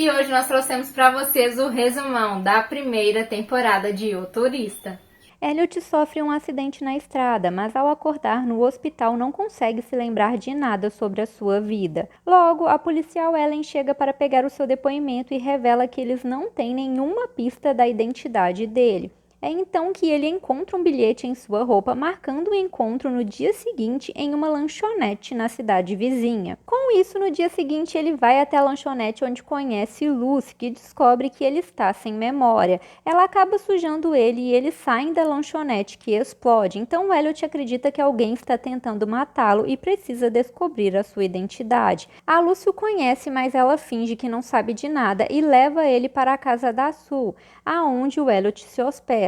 E hoje nós trouxemos para vocês o resumão da primeira temporada de O Turista. Elliot sofre um acidente na estrada, mas ao acordar no hospital não consegue se lembrar de nada sobre a sua vida. Logo, a policial Ellen chega para pegar o seu depoimento e revela que eles não têm nenhuma pista da identidade dele. É então que ele encontra um bilhete em sua roupa marcando o encontro no dia seguinte em uma lanchonete na cidade vizinha. Com isso, no dia seguinte ele vai até a lanchonete onde conhece Lucy, que descobre que ele está sem memória. Ela acaba sujando ele e eles saem da lanchonete, que explode. Então Elliot acredita que alguém está tentando matá-lo e precisa descobrir a sua identidade. A Lucy o conhece, mas ela finge que não sabe de nada e leva ele para a casa da Sue, aonde o Elliot se hospeda.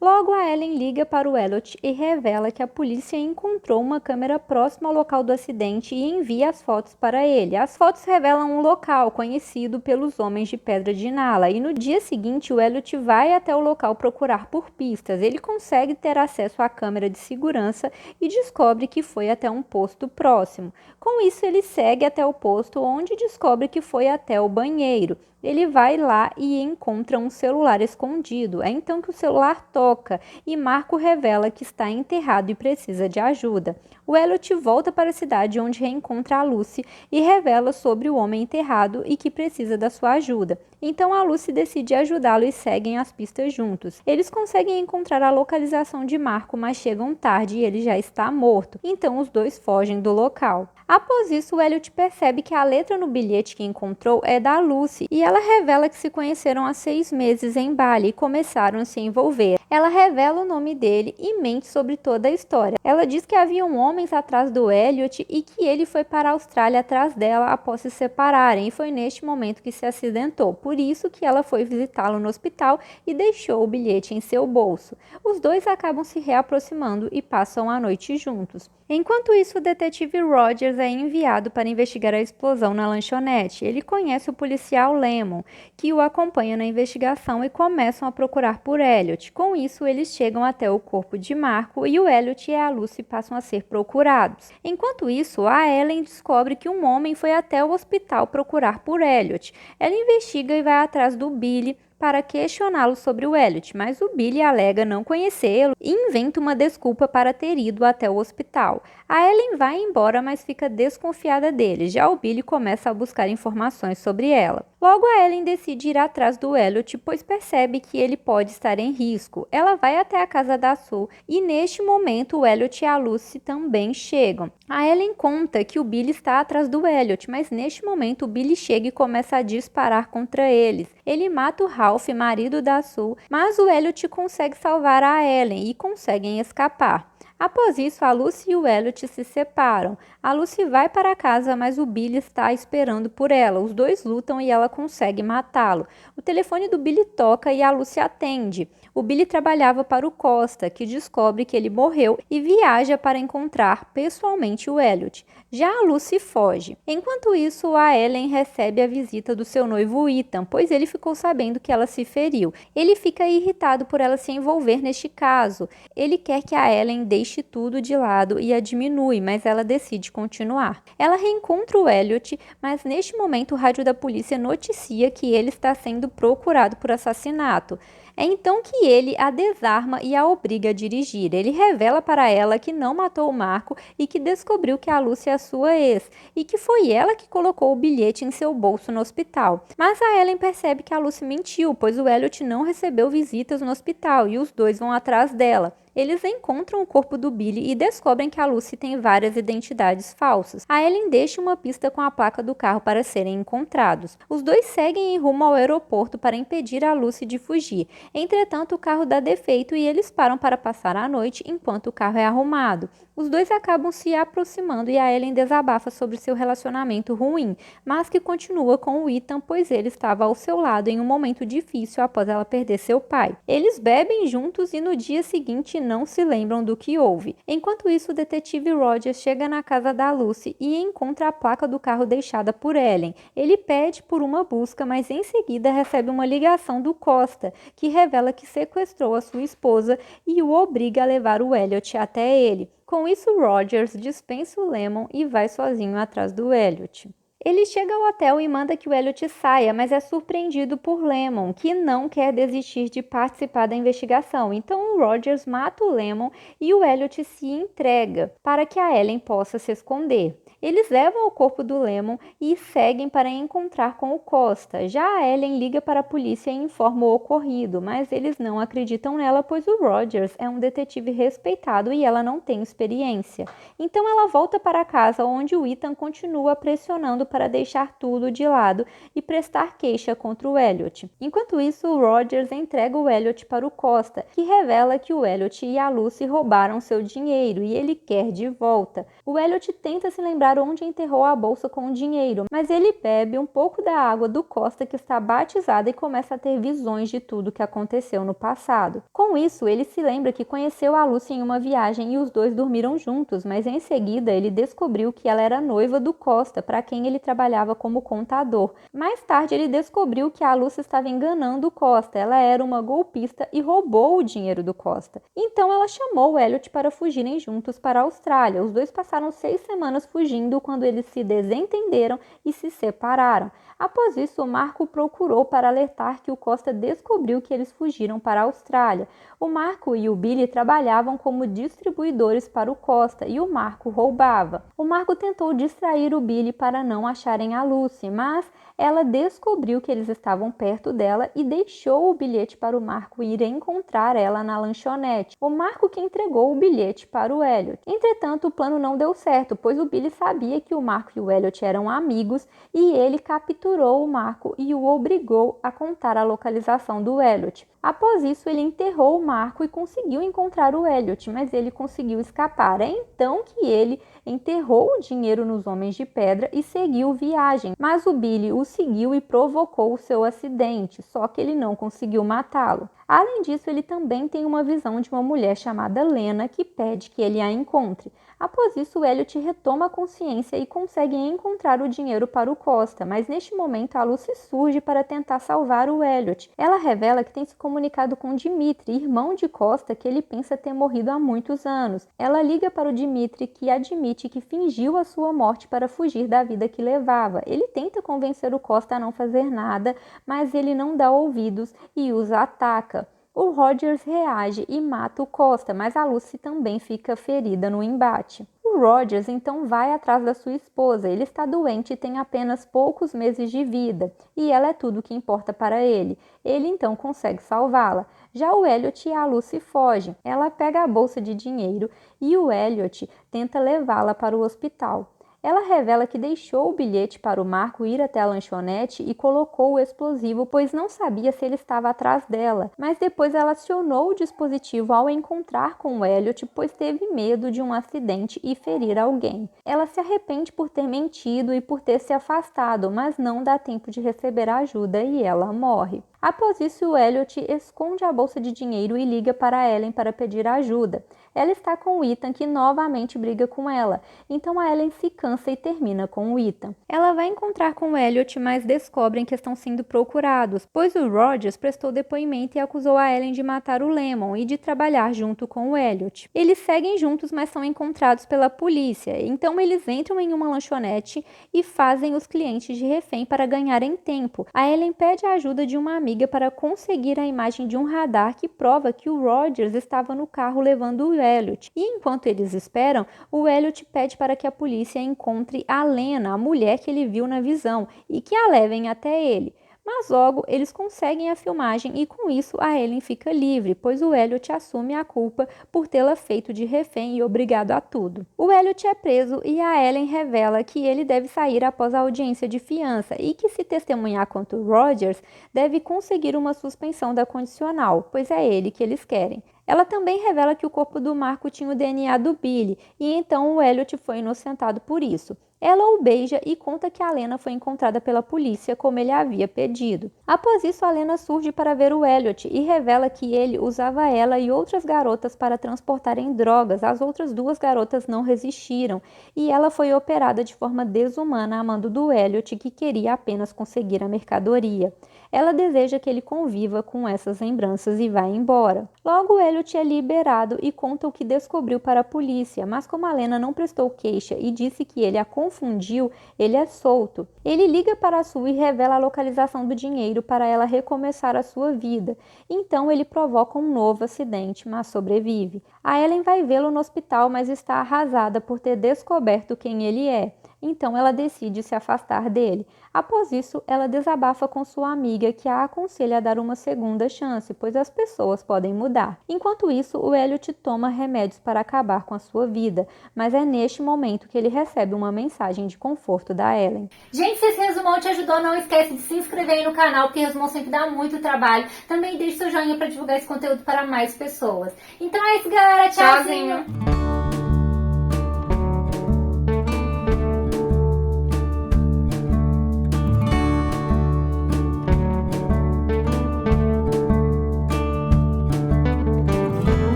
Logo, a Ellen liga para o Elliot e revela que a polícia encontrou uma câmera próxima ao local do acidente e envia as fotos para ele. As fotos revelam um local conhecido pelos Homens de Pedra de Nala e no dia seguinte o Elliot vai até o local procurar por pistas. Ele consegue ter acesso à câmera de segurança e descobre que foi até um posto próximo. Com isso, ele segue até o posto, onde descobre que foi até o banheiro. Ele vai lá e encontra um celular escondido. É então que o celular toca e Marco revela que está enterrado e precisa de ajuda. O Elliot volta para a cidade onde reencontra a Lucy e revela sobre o homem enterrado e que precisa da sua ajuda. Então a Lucy decide ajudá-lo e seguem as pistas juntos. Eles conseguem encontrar a localização de Marco, mas chegam tarde e ele já está morto. Então os dois fogem do local. Após isso, o Elliot percebe que a letra no bilhete que encontrou é da Lucy e ela revela que se conheceram há 6 meses em Bali e começaram a se envolver. Ela revela o nome dele e mente sobre toda a história. Ela diz que haviam homens atrás do Elliot e que ele foi para a Austrália atrás dela após se separarem e foi neste momento que se acidentou. Por isso que ela foi visitá-lo no hospital e deixou o bilhete em seu bolso. Os dois acabam se reaproximando e passam a noite juntos. Enquanto isso, o detetive Rogers é enviado para investigar a explosão na lanchonete. Ele conhece o policial Lemon, que o acompanha na investigação e começam a procurar por Elliot. Com isso, eles chegam até o corpo de Marco e o Elliot e a Lucy passam a ser procurados. Enquanto isso, a Ellen descobre que um homem foi até o hospital procurar por Elliot. Ela investiga e vai atrás do Billy para questioná-lo sobre o Elliot, mas o Billy alega não conhecê-lo e inventa uma desculpa para ter ido até o hospital. A Ellen vai embora, mas fica desconfiada dele. Já o Billy começa a buscar informações sobre ela. Logo, a Ellen decide ir atrás do Elliot, pois percebe que ele pode estar em risco. Ela vai até a casa da Sue e, neste momento, o Elliot e a Lucy também chegam. A Ellen conta que o Billy está atrás do Elliot, mas neste momento o Billy chega e começa a disparar contra eles. Ele mata o Ralph, marido da Sue, mas o Elliot consegue salvar a Ellen e conseguem escapar. Após isso, a Lucy e o Elliot se separam. A Lucy vai para casa, mas o Billy está esperando por ela. Os dois lutam e ela consegue matá-lo. O telefone do Billy toca e a Lucy atende. O Billy trabalhava para o Costa, que descobre que ele morreu e viaja para encontrar pessoalmente o Elliot. Já a Lucy foge. Enquanto isso, a Ellen recebe a visita do seu noivo Ethan, pois ele ficou sabendo que ela se feriu. Ele fica irritado por ela se envolver neste caso. Ele quer que a Ellen deixe tudo de lado e a diminui, mas ela decide continuar. Ela reencontra o Elliot, mas neste momento o rádio da polícia noticia que ele está sendo procurado por assassinato. É então que ele a desarma e a obriga a dirigir. Ele revela para ela que não matou o Marco e que descobriu que a Lucy é a sua ex e que foi ela que colocou o bilhete em seu bolso no hospital. Mas a Ellen percebe que a Lucy mentiu, pois o Elliot não recebeu visitas no hospital e os dois vão atrás dela. Eles encontram o corpo do Billy e descobrem que a Lucy tem várias identidades falsas. A Ellen deixa uma pista com a placa do carro para serem encontrados. Os dois seguem em rumo ao aeroporto para impedir a Lucy de fugir. Entretanto, o carro dá defeito e eles param para passar a noite enquanto o carro é arrumado. Os dois acabam se aproximando e a Ellen desabafa sobre seu relacionamento ruim, mas que continua com o Ethan, pois ele estava ao seu lado em um momento difícil após ela perder seu pai. Eles bebem juntos e no dia seguinte não se lembram do que houve. Enquanto isso, o detetive Rogers chega na casa da Lucy e encontra a placa do carro deixada por Ellen. Ele pede por uma busca, mas em seguida recebe uma ligação do Costa, que revela que sequestrou a sua esposa e o obriga a levar o Elliot até ele. Com isso, Rogers dispensa o Lemon e vai sozinho atrás do Elliot. Ele chega ao hotel e manda que o Elliot saia, mas é surpreendido por Lemon, que não quer desistir de participar da investigação. Então o Rogers mata o Lemon e o Elliot se entrega para que a Ellen possa se esconder. Eles levam o corpo do Lemon e seguem para encontrar com o Costa. Já a Ellen liga para a polícia e informa o ocorrido, mas eles não acreditam nela, pois o Rogers é um detetive respeitado e ela não tem experiência. Então ela volta para casa, onde o Ethan continua pressionando para deixar tudo de lado e prestar queixa contra o Elliot. Enquanto isso, o Rogers entrega o Elliot para o Costa, que revela que o Elliot e a Lucy roubaram seu dinheiro e ele quer de volta. O Elliot tenta se lembrar onde enterrou a bolsa com o dinheiro, mas ele bebe um pouco da água do Costa, que está batizada, e começa a ter visões de tudo que aconteceu no passado. Com isso, ele se lembra que conheceu a Lucy em uma viagem e os dois dormiram juntos, mas em seguida ele descobriu que ela era noiva do Costa, para quem ele trabalhava como contador. Mais tarde ele descobriu que a Lucy estava enganando o Costa, ela era uma golpista e roubou o dinheiro do Costa. Então ela chamou o Elliot para fugirem juntos para a Austrália. Os dois passaram 6 semanas fugindo quando eles se desentenderam e se separaram. Após isso, o Marco procurou para alertar que o Costa descobriu que eles fugiram para a Austrália. O Marco e o Billy trabalhavam como distribuidores para o Costa e o Marco roubava. O Marco tentou distrair o Billy para não acharem a Lucy, mas ela descobriu que eles estavam perto dela e deixou o bilhete para o Marco ir encontrar ela na lanchonete. O Marco que entregou o bilhete para o Elliot. Entretanto, o plano não deu certo, pois o Billy sabia que o Marco e o Elliot eram amigos e ele capturou o Marco e o obrigou a contar a localização do Elliot. Após isso, ele enterrou o Marco e conseguiu encontrar o Elliot, mas ele conseguiu escapar. É então que ele enterrou o dinheiro nos Homens de Pedra e seguiu viagem, mas o Billy o seguiu e provocou o seu acidente, só que ele não conseguiu matá-lo. Além disso, ele também tem uma visão de uma mulher chamada Lena que pede que ele a encontre. Após isso, o Elliot retoma a consciência e consegue encontrar o dinheiro para o Costa, mas neste momento a Lucy surge para tentar salvar o Elliot. Ela revela que tem se comunicado com Dimitri, irmão de Costa, que ele pensa ter morrido há muitos anos. Ela liga para o Dimitri, que admite que fingiu a sua morte para fugir da vida que levava. Ele tenta convencer o Costa a não fazer nada, mas ele não dá ouvidos e os ataca. O Rogers reage e mata o Costa, mas a Lucy também fica ferida no embate. O Rogers então vai atrás da sua esposa. Ele está doente e tem apenas poucos meses de vida, e ela é tudo o que importa para ele. Ele então consegue salvá-la. Já o Elliot e a Lucy fogem. Ela pega a bolsa de dinheiro e o Elliot tenta levá-la para o hospital. Ela revela que deixou o bilhete para o Marco ir até a lanchonete e colocou o explosivo, pois não sabia se ele estava atrás dela. Mas depois ela acionou o dispositivo ao encontrar com o Elliot, pois teve medo de um acidente e ferir alguém. Ela se arrepende por ter mentido e por ter se afastado, mas não dá tempo de receber ajuda e ela morre. Após isso, o Elliot esconde a bolsa de dinheiro e liga para Ellen para pedir ajuda. Ela está com o Ethan, que novamente briga com ela. Então a Ellen se cansa e termina com o Ethan. Ela vai encontrar com o Elliot, mas descobrem que estão sendo procurados, pois o Rogers prestou depoimento e acusou a Ellen de matar o Lemon e de trabalhar junto com o Elliot. Eles seguem juntos, mas são encontrados pela polícia. Então eles entram em uma lanchonete e fazem os clientes de refém para ganharem tempo. A Ellen pede a ajuda de uma amiga para conseguir a imagem de um radar que prova que o Rogers estava no carro levando o Elliot. E enquanto eles esperam, o Elliot pede para que a polícia encontre a Lena, a mulher que ele viu na visão, e que a levem até ele. Mas logo eles conseguem a filmagem e com isso a Ellen fica livre, pois o Elliot assume a culpa por tê-la feito de refém e obrigado a tudo. O Elliot é preso e a Ellen revela que ele deve sair após a audiência de fiança e que, se testemunhar contra o Rogers, deve conseguir uma suspensão da condicional, pois é ele que eles querem. Ela também revela que o corpo do Marco tinha o DNA do Billy e então o Elliot foi inocentado por isso. Ela o beija e conta que a Lena foi encontrada pela polícia como ele havia pedido. Após isso, a Lena surge para ver o Elliot e revela que ele usava ela e outras garotas para transportarem drogas. As outras 2 garotas não resistiram e ela foi operada de forma desumana a mando do Elliot, que queria apenas conseguir a mercadoria. Ela deseja que ele conviva com essas lembranças e vai embora. Logo, Elliot é liberado e conta o que descobriu para a polícia, mas como a Lena não prestou queixa e disse que ele a confundiu confundiu, ele é solto. Ele liga para a Sue e revela a localização do dinheiro para ela recomeçar a sua vida. Então ele provoca um novo acidente, mas sobrevive. A Ellen vai vê-lo no hospital, mas está arrasada por ter descoberto quem ele é. Então ela decide se afastar dele. Após isso, ela desabafa com sua amiga, que a aconselha a dar uma segunda chance, pois as pessoas podem mudar. Enquanto isso, o Elliot toma remédios para acabar com a sua vida, mas é neste momento que ele recebe uma mensagem de conforto da Ellen. Gente, se esse resumão te ajudou, não esquece de se inscrever aí no canal, porque resumão sempre dá muito trabalho. Também deixe seu joinha para divulgar esse conteúdo para mais pessoas. Então é isso, galera. Tchauzinho!